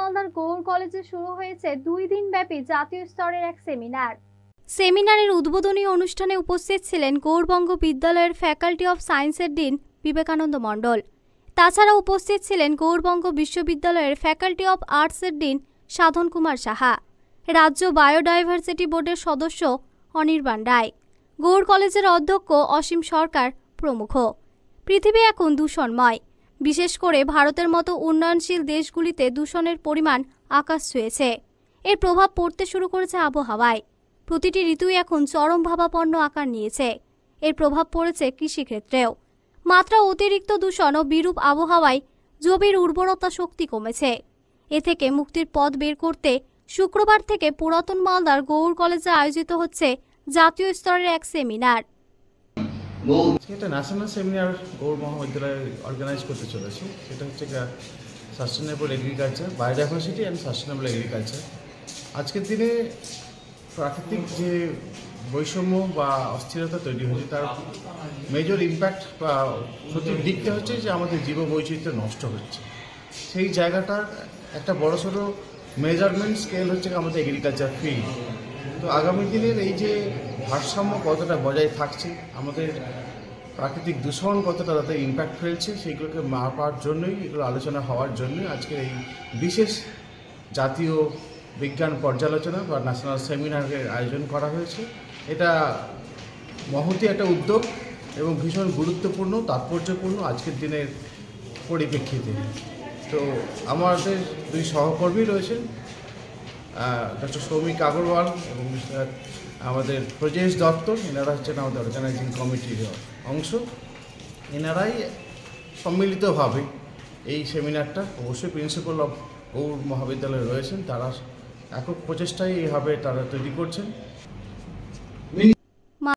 মালদার গৌড় কলেজে শুরু হয়েছে 2 দিন ব্যাপী জাতীয় স্তরের এক সেমিনারের উদ্বোধনী অনুষ্ঠানে উপস্থিত ছিলেন গৌড়বঙ্গ বিদ্যালয়ের ফ্যাকাল্টি অফ সায়েন্সের ডিন বিবেকানন্দ মণ্ডল। তাছাড়া উপস্থিত ছিলেন গৌড়বঙ্গ বিশ্ববিদ্যালয়ের ফ্যাকাল্টি অফ আর্টসের ডিন সাধন কুমার সাহা, রাজ্য বায়োডাইভার্সিটি বোর্ডের সদস্য অনির্বাণ রায়, গৌড় কলেজের অধ্যক্ষ অসীম সরকার প্রমুখ। পৃথিবী এখন দূষণময়, বিশেষ করে ভারতের মতো উন্নয়নশীল দেশগুলিতে দূষণের পরিমাণ আকাশ ছুঁয়েছে। এর প্রভাব পড়তে শুরু করেছে আবহাওয়ায়। প্রতিটি ঋতুই এখন চরমভাবাপন্ন আকার নিয়েছে। এর প্রভাব পড়েছে কৃষিক্ষেত্রেও। মাত্রা অতিরিক্ত দূষণ ও বিরূপ আবহাওয়ায় জমির উর্বরতা শক্তি কমেছে। এ থেকে মুক্তির পথ বের করতে শুক্রবার থেকে পুরাতন মালদার গৌড় কলেজে আয়োজিত হচ্ছে জাতীয় স্তরের এক সেমিনার। এটা ন্যাশনাল সেমিনার গৌড় মহাবিদ্যালয় অর্গানাইজ করতে চলেছে। সেটা হচ্ছে sustainable agriculture, biodiversity and sustainable agriculture. আজকের দিনে প্রাকৃতিক যে বৈষম্য বা অস্থিরতা তৈরি হয়েছে তার মেজর ইম্প্যাক্ট বা ক্ষতির দিকটা হচ্ছে যে আমাদের জীববৈচিত্র্য নষ্ট হচ্ছে। সেই জায়গাটার একটা বড়সড় মেজারমেন্ট স্কেল হচ্ছে আমাদের এগ্রিকালচার ফিল্ড। তো আগামী দিনের এই যে ভারসাম্য কতটা বজায় থাকছে, আমাদের প্রাকৃতিক দূষণ কতটা তাতে ইম্প্যাক্ট ফেলছে, সেইগুলোকে মাপার জন্যই, এগুলো আলোচনা হওয়ার জন্যই আজকের এই বিশেষ জাতীয় বিজ্ঞান পর্যালোচনা বা ন্যাশনাল সেমিনারের আয়োজন করা হয়েছে। এটা মহতী একটা উদ্যোগ এবং ভীষণ গুরুত্বপূর্ণ, তাৎপর্যপূর্ণ আজকের দিনের পরিপ্রেক্ষিতে। তো আমাদের দুই সহকর্মী রয়েছেন, ডক্টর সৌমিক আগরওয়াল এবং আমাদের প্রজেশ দত্ত। এনারা হচ্ছেন আমাদের অর্গানাইজিং কমিটির অংশ। এনারাই সম্মিলিতভাবে এই সেমিনারটা, অবশ্যই প্রিন্সিপাল অফ গৌড় মহাবিদ্যালয়ে রয়েছেন, তারা একক প্রচেষ্টায় এইভাবে তারা তৈরি করছেন।